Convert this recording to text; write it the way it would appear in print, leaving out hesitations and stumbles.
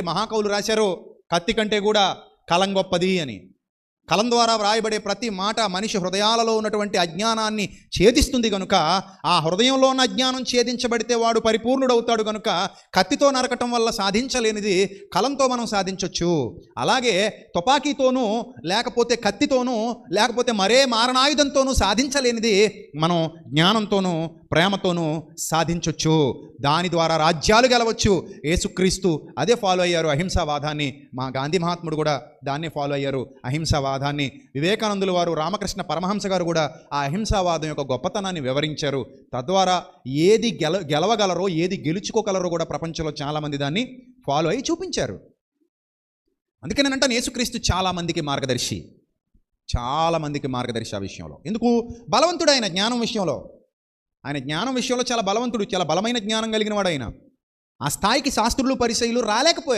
మహాకవులు రాశారు, కత్తి కంటే కూడా కలం గొప్పది అని. కలం ద్వారా వ్రాయబడే ప్రతి మాట మనిషి హృదయాలలో ఉన్నటువంటి అజ్ఞానాన్ని ఛేదిస్తుంది కనుక, ఆ హృదయంలో ఉన్న అజ్ఞానం ఛేదించబడితే వాడు పరిపూర్ణుడవుతాడు కనుక, కత్తితో నరకటం వల్ల సాధించలేనిది కలంతో మనం సాధించవచ్చు. అలాగే తుపాకీతోనూ లేకపోతే కత్తితోనూ లేకపోతే మరే మారణాయుధంతోనూ సాధించలేనిది మనం జ్ఞానంతోనూ ప్రేమతోనూ సాధించవచ్చు. దాని ద్వారా రాజ్యాలు గెలవచ్చు. యేసుక్రీస్తు అదే ఫాలో అయ్యారు, అహింసావాదాన్ని. మా గాంధీ మహాత్ముడు కూడా దాన్నే ఫాలో అయ్యారు, అహింసావాదాన్ని. వివేకానందుల వారు, రామకృష్ణ పరమహంస గారు కూడా ఆ అహింసావాదం యొక్క గొప్పతనాన్ని వివరించారు. తద్వారా ఏది గెలవగలరో ఏది గెలుచుకోగలరో కూడా ప్రపంచంలో చాలామంది దాన్ని ఫాలో అయ్యి చూపించారు. అందుకే నేనంటాను, యేసుక్రీస్తు చాలామందికి మార్గదర్శి, చాలామందికి మార్గదర్శి ఆ విషయంలో. ఎందుకు? బలవంతుడు ఆయన జ్ఞానం విషయంలో. ఆయన జ్ఞానం విషయంలో చాలా బలవంతుడు, చాలా బలమైన జ్ఞానం కలిగిన వాడు ఆయన. ఆ స్థాయికి శాస్త్రులు పరిసయ్యులు రాలేకపోయారు.